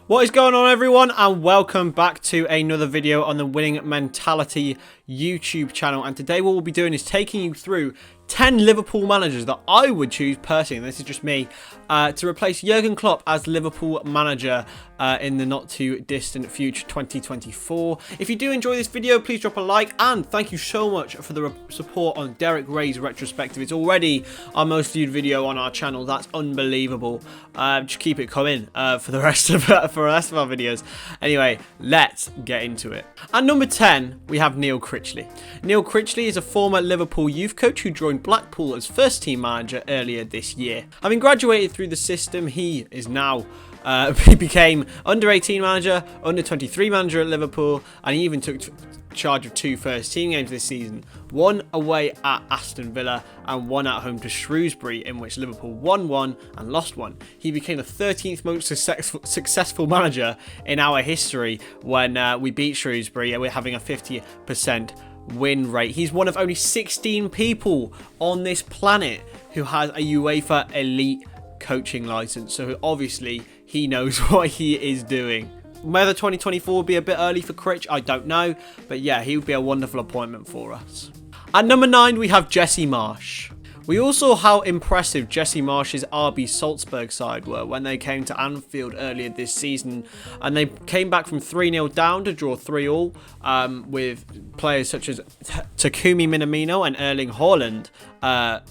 What is going on, everyone, and welcome back to another video on the Winning Mentality YouTube channel. And today what we'll be doing is taking you through 10 Liverpool managers that I would choose personally, and this is just me, to replace Jurgen Klopp as Liverpool manager in the not too distant future, 2024. If you do enjoy this video, please drop a like, and thank you so much for the support on Derek Ray's retrospective. It's already our most viewed video on our channel. That's unbelievable. Just keep it coming for the rest of our videos. Anyway, let's get into it. At number 10, we have Neil Critchley. Neil Critchley is a former Liverpool youth coach who joined Blackpool as first team manager earlier this year. Having graduated through the system, he is now he became under-18 manager, under-23 manager at Liverpool, and he even took charge of 2 first-team games this season. One away at Aston Villa and one at home to Shrewsbury, in which Liverpool won one and lost one. He became the 13th most successful manager in our history when we beat Shrewsbury, and we're having a 50% win rate. He's one of only 16 people on this planet who has a UEFA elite coaching license, so obviously he knows what he is doing. Whether 2024 will be a bit early for Critch, I don't know, but yeah, he would be a wonderful appointment for us. At number 9, we have Jesse Marsch. We all saw how impressive Jesse Marsch's RB Salzburg side were when they came to Anfield earlier this season, and they came back from 3-0 down to draw 3-3 with players such as Takumi Minamino and Erling Haaland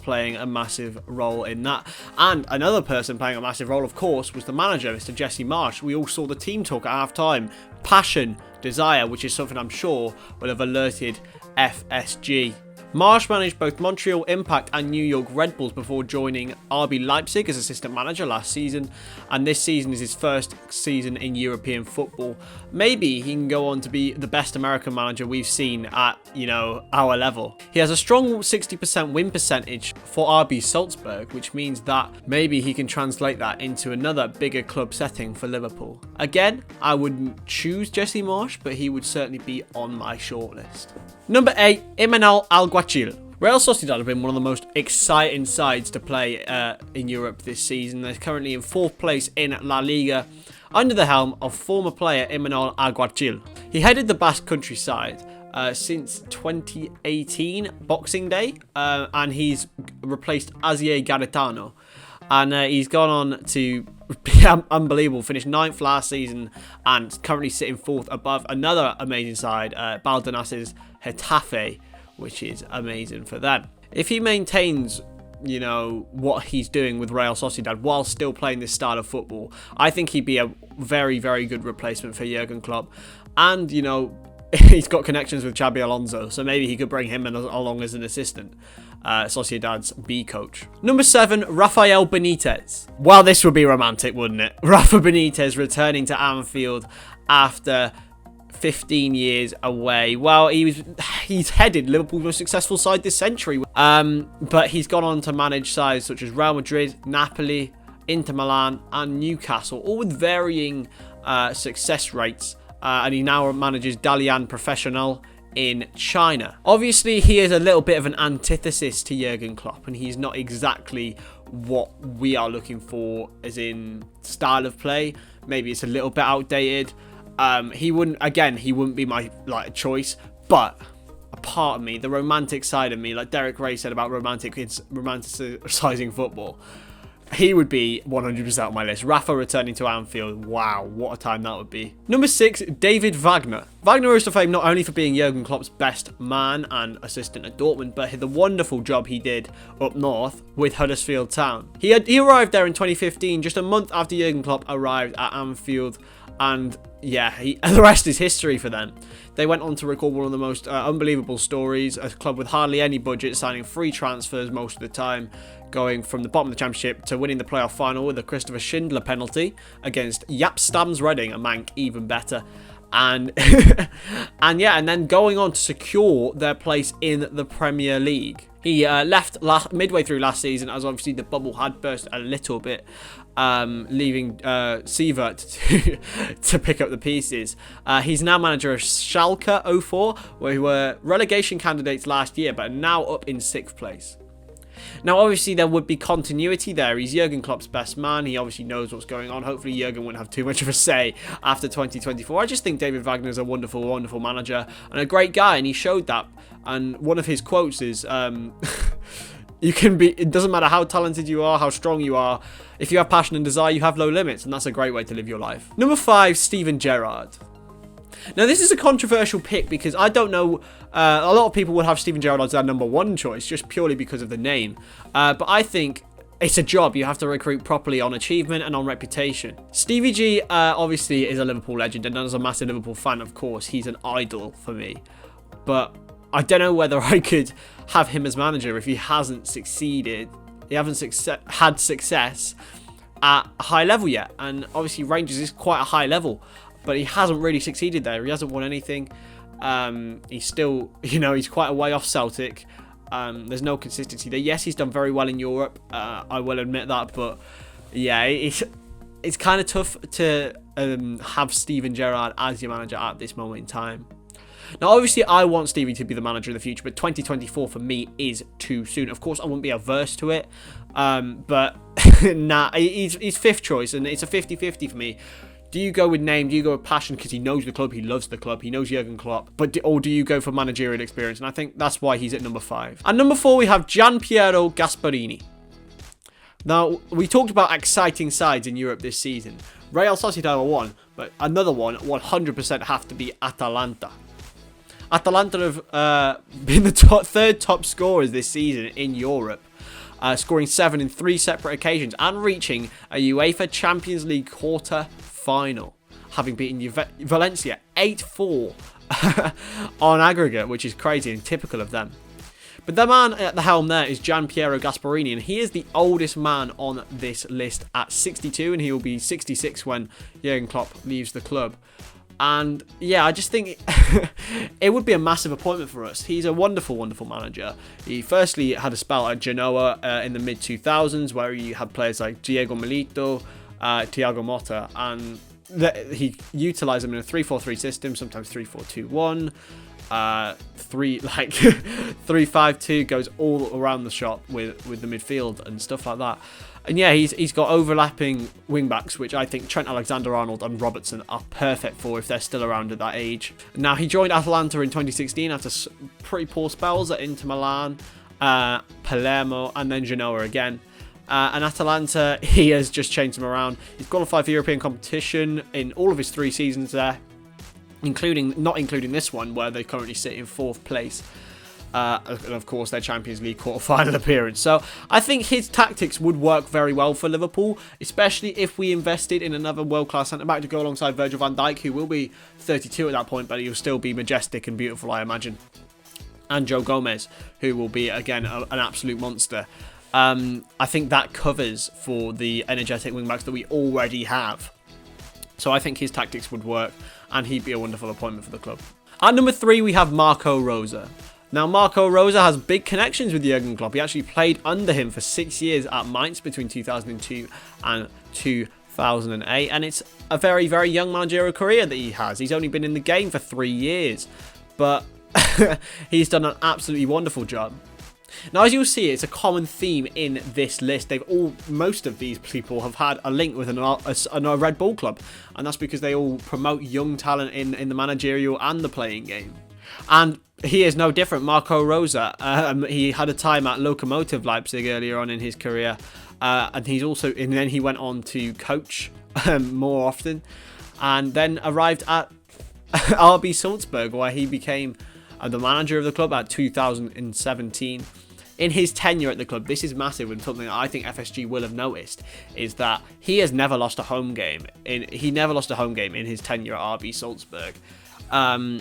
playing a massive role in that. And another person playing a massive role, of course, was the manager, Mr. Jesse Marsch. We all saw the team talk at half-time. Passion, desire, which is something I'm sure will have alerted FSG. Marsch managed both Montreal Impact and New York Red Bulls before joining RB Leipzig as assistant manager last season, and this season is his first season in European football. Maybe he can go on to be the best American manager we've seen at, our level. He has a strong 60% win percentage for RB Salzburg, which means that maybe he can translate that into another bigger club setting for Liverpool. Again, I wouldn't choose Jesse Marsch, but he would certainly be on my shortlist. Number 8, Imanol Alguacil. Real Sociedad have been one of the most exciting sides to play in Europe this season. They're currently in 4th place in La Liga under the helm of former player Imanol Alguacil. He headed the Basque Country side since 2018 Boxing Day, and he's replaced Asier Garetano. And he's gone on to be unbelievable. Finished 9th last season and currently sitting 4th above another amazing side, Baldanas's Getafe, which is amazing for them. If he maintains, what he's doing with Real Sociedad while still playing this style of football, I think he'd be a very, very good replacement for Jurgen Klopp. And, he's got connections with Xabi Alonso, so maybe he could bring him along as an assistant. Sociedad's B coach. Number 7, Rafael Benitez. Well, this would be romantic, wouldn't it? Rafa Benitez returning to Anfield after 15 years away. Well, he's headed Liverpool's most successful side this century, but he's gone on to manage sides such as Real Madrid, Napoli, Inter Milan and Newcastle, all with varying success rates, and he now manages Dalian Professional in China. Obviously, he is a little bit of an antithesis to Jurgen Klopp, and he's not exactly what we are looking for as in style of play. Maybe it's a little bit outdated. He wouldn't be my choice, but a part of me, the romantic side of me, like Derek Ray said about romanticizing football, he would be 100% on my list. Rafa returning to Anfield, wow, what a time that would be. Number 6, David Wagner. Wagner rose to fame not only for being Jurgen Klopp's best man and assistant at Dortmund, but the wonderful job he did up north with Huddersfield Town. He arrived there in 2015, just a month after Jurgen Klopp arrived at Anfield, and yeah, the rest is history for them. They went on to record one of the most unbelievable stories, a club with hardly any budget, signing free transfers most of the time, going from the bottom of the championship to winning the playoff final with a Christopher Schindler penalty against Jaap Stam's Reading, a Mank even better. And and then going on to secure their place in the Premier League. He left midway through last season, as obviously the bubble had burst a little bit, leaving Sievert to pick up the pieces. He's now manager of Schalke 04, where we were relegation candidates last year, but are now up in 6th place. Now, obviously, there would be continuity there. He's Jurgen Klopp's best man. He obviously knows what's going on. Hopefully, Jurgen wouldn't have too much of a say after 2024. I just think David Wagner is a wonderful, wonderful manager and a great guy, and he showed that. And one of his quotes is, you can be, it doesn't matter how talented you are, how strong you are. If you have passion and desire, you have no limits, and that's a great way to live your life. Number 5, Steven Gerrard. Now, this is a controversial pick because I don't know, a lot of people would have Steven Gerrard as their number 1 choice just purely because of the name. But I think it's a job. You have to recruit properly on achievement and on reputation. Stevie G obviously is a Liverpool legend, and as a massive Liverpool fan, of course, he's an idol for me. But I don't know whether I could have him as manager if he hasn't succeeded. He hasn't had success at a high level yet. And obviously Rangers is quite a high level, but he hasn't really succeeded there. He hasn't won anything. He's still, he's quite a way off Celtic. There's no consistency there. Yes, he's done very well in Europe. I will admit that. But yeah, it's kind of tough to have Steven Gerrard as your manager at this moment in time. Now, obviously, I want Stevie to be the manager in the future, but 2024 for me is too soon. Of course, I wouldn't be averse to it. But nah, he's 5th choice, and it's a 50-50 for me. Do you go with name? Do you go with passion because he knows the club, he loves the club, he knows Jurgen Klopp? Or do you go for managerial experience? And I think that's why he's at number 5. At number 4, we have Gianpiero Gasperini. Now, we talked about exciting sides in Europe this season. Real Sociedad are one, but another one 100% have to be Atalanta. Atalanta have been the 3rd top scorers this season in Europe. Scoring 7 in 3 separate occasions and reaching a UEFA Champions League quarter-final, having beaten Valencia 8-4 on aggregate, which is crazy and typical of them. But the man at the helm there is Gianpiero Gasperini, and he is the oldest man on this list at 62, and he will be 66 when Jurgen Klopp leaves the club. And yeah, I just think it would be a massive appointment for us. He's a wonderful, wonderful manager. He firstly had a spell at Genoa in the mid-2000s where he had players like Diego Milito, Thiago Motta, and he utilised them in a 3-4-3 system, sometimes 3-4-2-1, 3-5-2, goes all around the shop with the midfield and stuff like that. And yeah, he's got overlapping wing-backs, which I think Trent Alexander-Arnold and Robertson are perfect for if they're still around at that age. Now, he joined Atalanta in 2016 after pretty poor spells at Inter Milan, Palermo, and then Genoa again. And Atalanta, he has just changed them around. He's qualified for European competition in all of his 3 seasons there, not including this one, where they currently sit in 4th place. And of course their Champions League quarter-final appearance. So I think his tactics would work very well for Liverpool, especially if we invested in another world-class centre-back to go alongside Virgil van Dijk, who will be 32 at that point, but he'll still be majestic and beautiful, I imagine. And Joe Gomez, who will be, again, an absolute monster. I think that covers for the energetic wing-backs that we already have. So I think his tactics would work, and he'd be a wonderful appointment for the club. At number 3, we have Marco Rose. Now, Marco Rose has big connections with Jurgen Klopp. He actually played under him for 6 years at Mainz between 2002 and 2008. And it's a very, very young managerial career that he has. He's only been in the game for 3 years. But he's done an absolutely wonderful job. Now, as you'll see, it's a common theme in this list. Most of these people have had a link with a Red Bull club. And that's because they all promote young talent in the managerial and the playing game. And he is no different. Marco Rose, he had a time at Lokomotiv Leipzig earlier on in his career, and then he went on to coach more often, and then arrived at RB Salzburg, where he became the manager of the club at 2017. In his tenure at the club, this is massive, and something that I think FSG will have noticed is that he has never lost a home game. He never lost a home game in his tenure at RB Salzburg.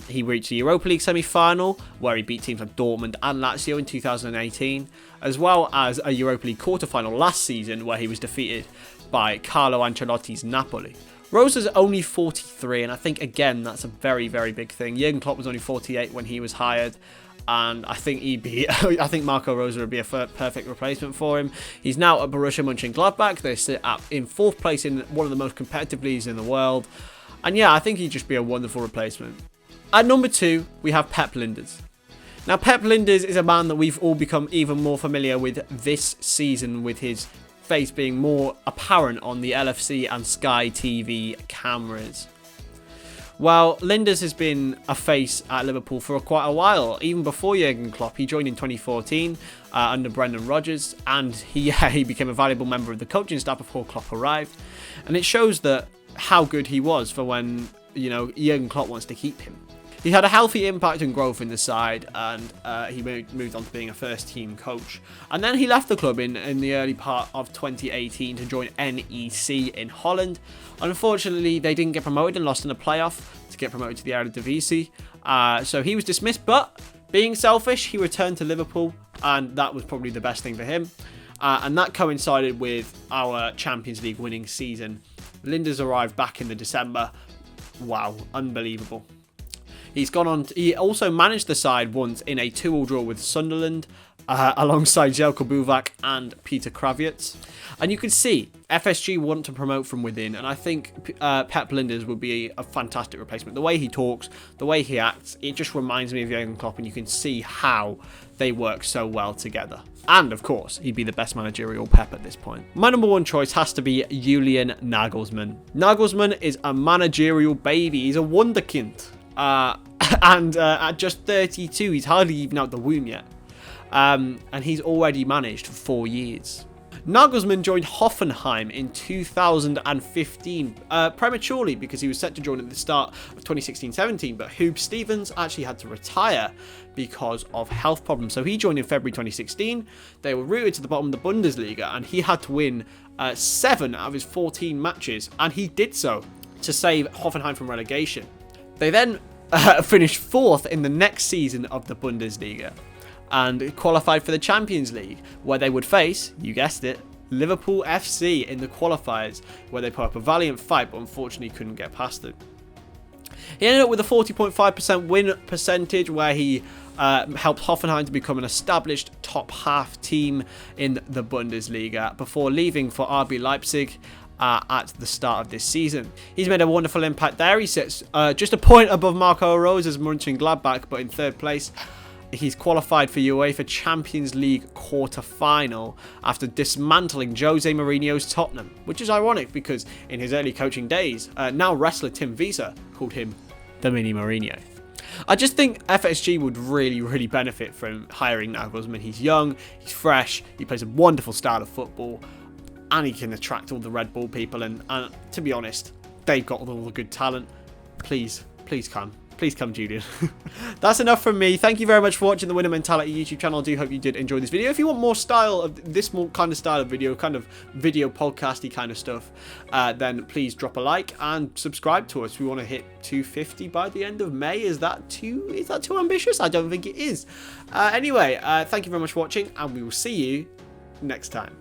He reached the Europa League semi-final, where he beat teams like Dortmund and Lazio in 2018, as well as a Europa League quarter-final last season, where he was defeated by Carlo Ancelotti's Napoli. Rose is only 43, and I think, again, that's a very, very big thing. Jurgen Klopp was only 48 when he was hired, and I think I think Marco Rose would be a perfect replacement for him. He's now at Borussia Mönchengladbach. They sit in 4th place in one of the most competitive leagues in the world. And yeah, I think he'd just be a wonderful replacement. At number 2, we have Pep Lijnders. Now, Pep Lijnders is a man that we've all become even more familiar with this season, with his face being more apparent on the LFC and Sky TV cameras. Well, Lijnders has been a face at Liverpool for quite a while. Even before Jurgen Klopp, he joined in 2014 under Brendan Rodgers, and he became a valuable member of the coaching staff before Klopp arrived. And it shows that how good he was for when, you know, Jurgen Klopp wants to keep him. He had a healthy impact and growth in the side, and he moved on to being a first-team coach. And then he left the club in the early part of 2018 to join NEC in Holland. Unfortunately, they didn't get promoted and lost in a playoff to get promoted to the Eredivisie. So he was dismissed, but being selfish, he returned to Liverpool, and that was probably the best thing for him. And that coincided with our Champions League winning season. Lijnders arrived back in the December. Wow, unbelievable. He's gone on. He also managed the side once in a 2-2 draw with Sunderland, alongside Željko Buvac and Peter Krawiec. And you can see FSG want to promote from within, and I think Pep Lijnders would be a fantastic replacement. The way he talks, the way he acts, it just reminds me of Jurgen Klopp, and you can see how they work so well together. And, of course, he'd be the best managerial Pep at this point. My number one choice has to be Julian Nagelsmann. Nagelsmann is a managerial baby. He's a wunderkind. And at just 32, he's hardly even out the womb yet. And he's already managed for 4 years. Nagelsmann joined Hoffenheim in 2015, prematurely because he was set to join at the start of 2016-17, but Hub Stevens actually had to retire because of health problems. So he joined in February 2016. They were rooted to the bottom of the Bundesliga, and he had to win 7 out of his 14 matches, and he did so to save Hoffenheim from relegation. They then finished 4th in the next season of the Bundesliga and qualified for the Champions League, where they would face, you guessed it, Liverpool FC in the qualifiers, where they put up a valiant fight but unfortunately couldn't get past it. He ended up with a 40.5% win percentage, where he helped Hoffenheim to become an established top half team in the Bundesliga before leaving for RB Leipzig at the start of this season. He's made a wonderful impact there. He sits just a point above Marco Rose's Mönchengladbach, but in 3rd place. He's qualified for UEFA Champions League quarter-final after dismantling Jose Mourinho's Tottenham, which is ironic because in his early coaching days, now wrestler Tim Wiese called him the mini Mourinho. I just think FSG would really benefit from hiring Nagelsmann. He's young, he's fresh, he plays a wonderful style of football, and he can attract all the Red Bull people, and to be honest, they've got all the good talent. Please come. Please come, Julian. That's enough from me. Thank you very much for watching the Winner Mentality YouTube channel. I do hope you did enjoy this video. If you want more style of this, more kind of style of video, kind of video podcasty kind of stuff, then please drop a like and subscribe to us. We want to hit 250 by the end of May. Is that too ambitious? I don't think it is. Anyway, thank you very much for watching, and we will see you next time.